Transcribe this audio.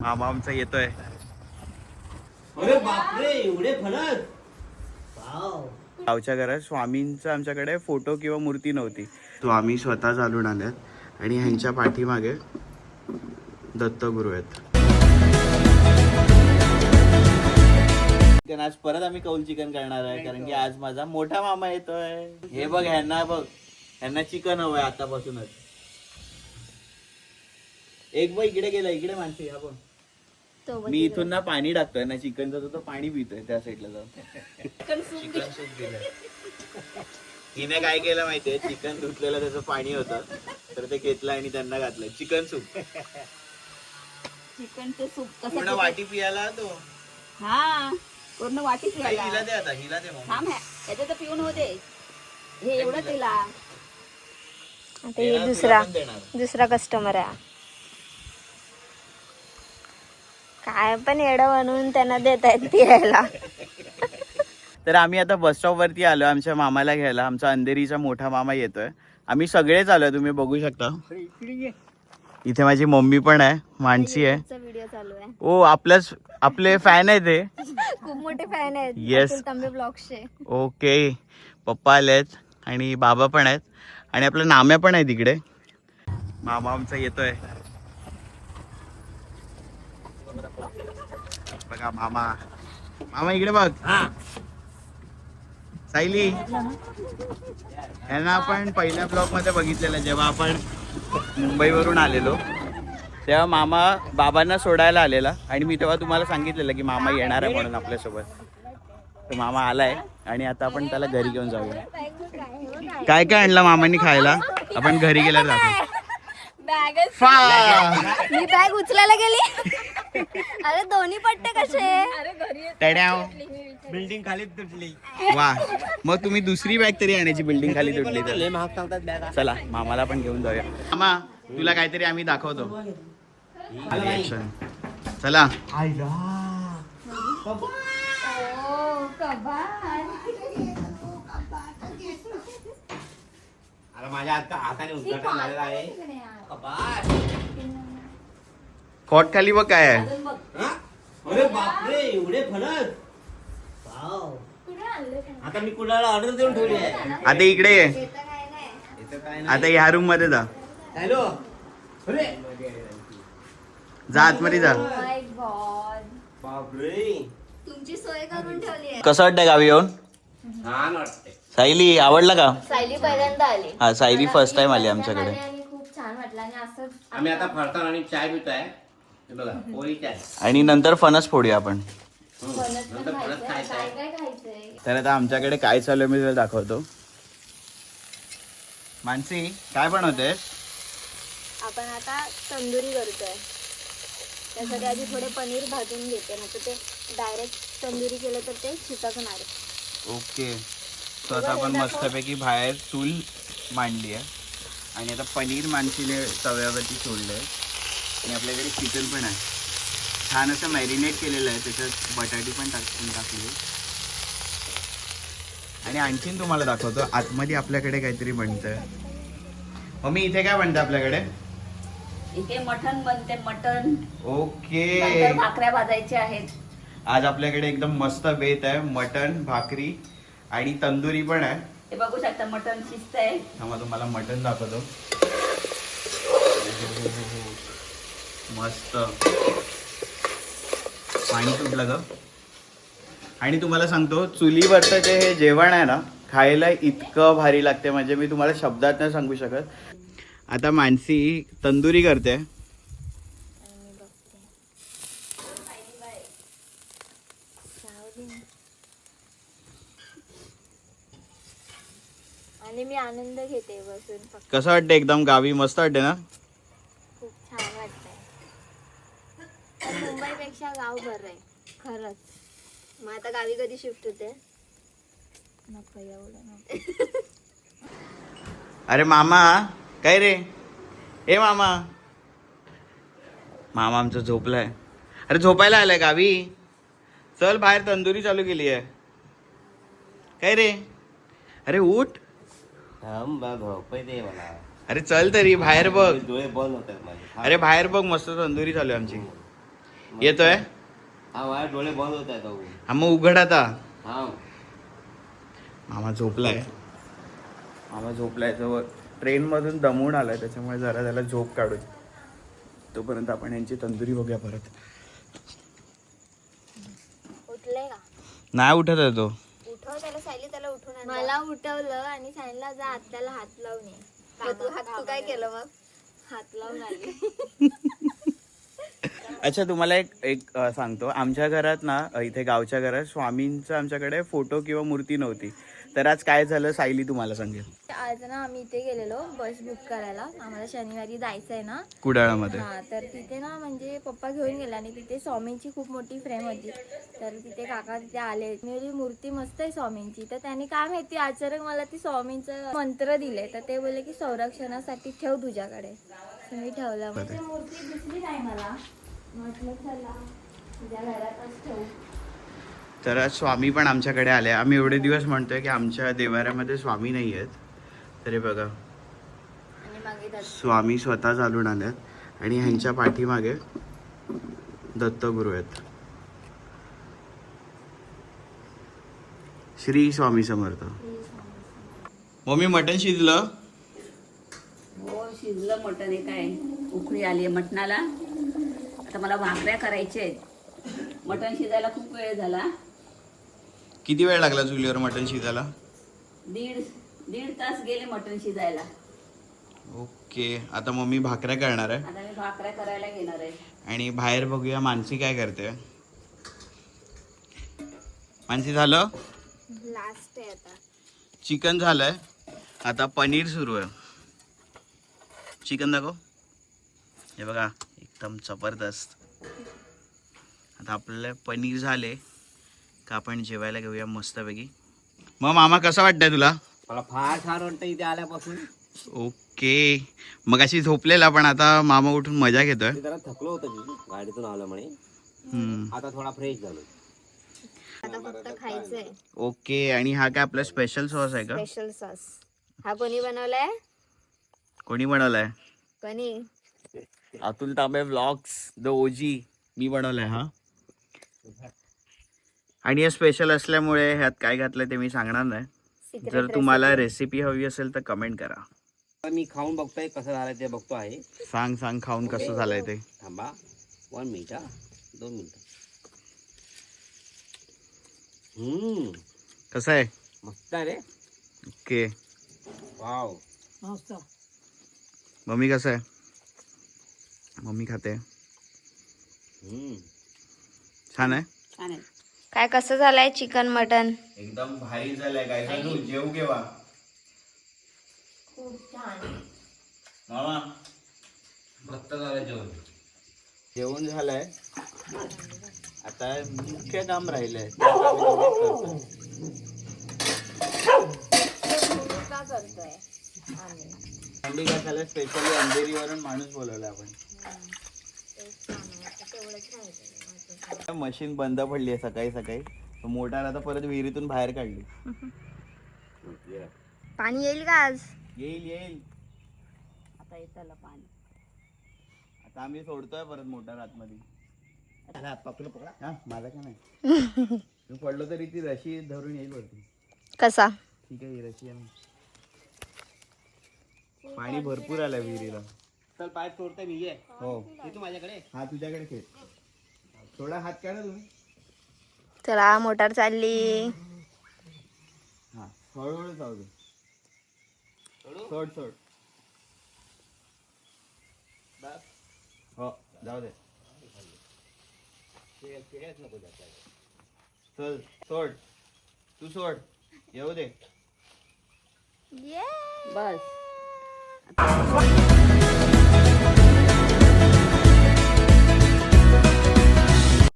मामा आमचा येतोय. अरे बापरे एवढे फणस. गावच्या घरात स्वामींचा आमच्याकडे फोटो किंवा मूर्ती नव्हती. स्वामी स्वतः चालून आल्यात आणि ह्यांच्या पाठीमागे दत्तगुरु आहेत. आज परत आम्ही कौल चिकन करणार आहे कारण की आज माझा मोठा मामा येतोय. हे बघ ह्यांना चिकन हवंय आतापासूनच. एक बघ इकडे गेला, इकडे माणसे हा बघ. मी इथून ना पाणी टाकतोय ना चिकनचं, तो पाणी पितोय त्या साईडला जाऊन. चिकन सूप दिलंय. हिने काय केलं माहितीये, चिकन धुतलेलं त्याचं पाणी होतं तर ते घेतलं आणि त्यांना घातलं चिकन सूप. चिकनचं सूप कसं पूर्ण वाटी पियाला तो. हा पूर्ण वाटी पियाला. हिला दे आता, हिला दे मग. थांब याचं तर पिऊन होते हे एवढं तिला. आता हे दुसरा कस्टमर आहे. काय पण येडं बनवून त्यांना देत आहेत पियायला. तर आम्ही आता बस स्टॉप वरती आलो आमच्या मामाला घ्यायला. आमचा अंधेरीचा मोठा मामा येतोय. आम्ही सगळेच आलोय, तुम्ही बघू शकता. इथे माझी मम्मी पण आहे, मानसी आहे. व्हिडिओ चालू आहे. ओ आपले फॅन आहे ते. खूप मोठे फॅन आहेत. येस. तांबे ब्लॉग्सचे. ओके. पप्पा आलेत आणि बाबा पण आहेत आणि आपलं नाम्या पण आहे तिकडे. मामा आमचा येतोय बघा. मामा इकडे बघ. सायली यांना आपण पहिल्या ब्लॉग मध्ये बघितलेलं जेव्हा आपण मुंबईवरून आलेलो तेव्हा मामा बाबांना सोडायला आलेला आणि मी तेव्हा तुम्हाला सांगितलेलं की मामा येणार आहे म्हणून आपल्यासोबत. तर मामा आलाय आणि आता आपण त्याला घरी घेऊन जाऊया. काय काय आणलं मामांनी खायला आपण घरी गेल्यावर दाखवू. मी बॅग उचलायला गेली. अरे दोन्ही पट्टे कसे. बिल्डिंग खाली तुटली. वा, मग तुम्ही दुसरी बॅग तरी आणायची बिल्डिंग खाली तुटली तर. लय महाग सांगतात बॅगा. चला मामाला पण घेऊन जाऊया. मामा तुला काहीतरी आम्ही दाखवतो. चला. अरे माझ्या हाताने उद्घाटन झालेलं आहे. कॉट खाली बघ काय आहे. अरे बापरे एवढे फणस. आता मी कुणाला ऑर्डर देऊन ठेवली आहे. आता इकडे ये. इथं काय आता ह्या रूम मध्ये जा. हॅलो. अरे जा आतमध्ये जा. बापरे तुमची सोय करून ठेवली आहे. कसं वाटतंय गावी येऊन. छान वाटते. सायली आवडला का. सायली पहिल्यांदा आली. हा सायली फर्स्ट टाइम आली आमच्याकडे. आणि खूप छान वाटलं आणि असंच आम्ही आता फरसाण आणि चाय पितोय. हे बघा पोळी चाय. आणि नंतर फणस फोडूया आपण. नंतर फणस खायचं आहे. काय खायचंय. तर आता आमच्याकडे काय चालू आहे मी तुला दाखवतो. मानसी काय बनवतेस. आपण आता तंदुरी करतोय. त्यासाठी आधी थोडे पनीर भाजून घेते ना, तर ते डायरेक्ट तंदुरी केलं तर ते चिकटणार. ओके. तर आता आपण मस्तपैकी बाहेर चूल मांडली आहे आणि आता पनीर मानसीने तव्यावरती सोडलं आहे आणि आपल्याकडे चिकन पण आहे. छान असं मॅरिनेट केलेलं आहे, त्याच्यात बटाटी पण टाकली आहे. आणि आणखीन तुम्हाला दाखवतो आतमध्ये आपल्याकडे काहीतरी बनतंय. मम्मी इथे काय बनतं आपल्याकडे. इथे मटण बनते. मटण ओके. नंतर भाकऱ्या भाजायच्या आहेत. आज आपल्याकडे एकदम मस्त बेत आहे. मटण, भाकरी आणि तंदुरी पण आहे. हे बघू शकता मटण शिजतंय. थांबा तुम्हाला मटण दाखवतो. मस्त पाणी सुटलं ग. आणि तुम्हाला सांगतो चुलीवरचं जे हे जेवण आहे ना खायला इतकं भारी लागते, म्हणजे मी तुम्हाला शब्दात नाही सांगू शकत. आता मानसी तंदुरी करते. आणि मी आनंद घेते बसून. कसं वाटतं एकदम गावी. मस्त वाटते ना. खूप छान वाटतंय. मुंबईपेक्षा गाव बरं आहे खरंच. मग आता गावी कधी शिफ्ट होते. नको एवढं नको. अरे मामा काय रे. ए मामा आमचं झोपलाय. अरे झोपायला आलाय गावी. चल बाहेर तंदुरी चालू केली आहे. काय रे. अरे उठ. झोपय दे मला. अरे चल तरी बाहेर बघ. डोळे बंद होतात माझे. अरे बाहेर बघ मस्त तंदुरी चालू आहे आमची. येतोय हा माझ्या डोळे बंद होत आहेत अहो. हा मग उघड आता. हा मामा झोपलाय. मामा झोपलाय जवळ ट्रेन मधून दमून आलाय त्याच्यामुळे जरा त्याला झोप काढू. तोपर्यंत आपण यांची तंदुरी बघूया परत. उठले का? नाही उठत आहे तो. उठव त्याला, सायली त्याला उठून आण. मला उठवलं आणि सांगितलं जा आत्याला हात लावून ये. मग तू काय केलं मग? हात लावून आली. अच्छा तुम्हाला एक सांगतो. आमच्या घरात ना इथे गावच्या घरात स्वामींचं आमच्याकडे फोटो किंवा मूर्ती नव्हती. तर आज काय झालं सायली तुम्हाला सांगेल. आज ना आम्ही इथे गेलेलो बस बुक करायला. आम्हाला शनिवारी जायचं आहे ना कुडाळामध्ये. हा, तर तिथे ना म्हणजे पप्पा घेऊन गेला आणि तिथे स्वामींची खूप मोठी फ्रेम होती. तर तिथे काका तिथे आले. मेरी मूर्ती मस्त आहे स्वामींची. तर त्यांनी काय माहिती अचानक मला ती स्वामींचं मंत्र दिले. तर ते बोलले की संरक्षणासाठी ठेव तुझ्याकडे. मी ठेवलं. म्हणजे मूर्ती दिसली नाही मला. म्हटलं चला तुझ्या घरातच ठेवू. तर आज स्वामी पण आमच्याकडे आले. आम्ही एवढे दिवस म्हणतोय की आमच्या देवाऱ्यामध्ये स्वामी नाही आहेत. तरी बघा आणि मागे स्वामी स्वतः चालून आल्यात आणि ह्यांच्या पाठीमागे दत्तगुरु आहेत. श्री स्वामी समर्थ. मम्मी मटण शिजलं. हो शिजलं मटण. हे काय उकळी आली आहे मटणाला. आता मला भाकऱ्या करायच्या आहेत. मटण शिजायला खूप वेळ झाला. किती वेळ लागला चुलीवर मटण शिजायला? दीड तास गेले मटण शिजायला. ओके. आता मम्मी भाकऱ्या करणार आहे आता मी भाकऱ्या करायला घेणार आहे. आणि बाहेर बघूया मानसी काय करते. मानसी झालं. लास्ट आहे आता. चिकन झालंय. आता पनीर सुरू आहे. चिकन दाखव. हे बघा एकदम जबरदस्त. आता आपल्याला पनीर झाले का आपण जेवायला घेऊया मस्तपैकी. मग मामा कसं वाटतंय तुला? मला फार छान वाटतं इथे आल्यापासून. ओके. मग अशी झोपलेला पण आता मामा उठून मजा घेतोय. मी जरा थकलो होतो मी गाडीतून आलो म्हणे. आता थोडा फ्रेश झालो. आता फक्त खायचंय. ओके. आणि हा काय आपला स्पेशल सॉस आहे का? Special sauce. हा कोणी बनवलाय? कोणी बनवलाय? कोणी? अतुल तांबे व्लॉग्स द ओजी मी बनवलाय हा. आणि हे स्पेशल असल्यामुळे ह्यात काय घातलंय ते मी सांगणार नाही. Secret जर तुम्हाला recipe. रेसिपी हवी असेल तर कमेंट करा. आता मी खाऊन बघतोय कसं झालं ते बघतो आहे. सांग खाऊन कसं झालंय ते. थांबा 1 मिनिट. 2 मिनिट. कसं आहे? मस्त आहे रे. ओके. वाव. मम्मी कसं आहे? मम्मी खाते. छान आहे. छान आहे. काय कसं झालंय चिकन मटन? एकदम भारी झालंय. काय सांगू जेव केव्हा खूप छान. मामा मस्त झालं जेवण. जेवण झालंय. आता मुख्य काम राहिलंय. का करतोय आम्ही? अंडी घासायला स्पेशली अंधेरीवरून माणूस बोलवलाय आपण. मशीन बंद पडली आहे सकाळी सकाळी. मोटार आता परत विहिरीतून बाहेर काढली. पाणी येईल का आज? येईल. आता येताला पाणी. आता आम्ही सोडतोय परत मोटार आतमध्ये. हा माझा का नाही. मी पडलो तरी ती रशी धरून येईल वरती. कसा? ठीक आहे. ही रशी आहे. पाणी भरपूर आलंय विहिरीला. चल पाय तोडतोय मी. ये हो. तू माझ्याकडे. हा तुझ्याकडे खेळ. थोडा हात काढा तुम्ही. चला मोटार चालली. हा हळूहळू जाऊ दे. सोड. हो जाऊ दे. चल सोड. तू सोड. येऊ दे. बस.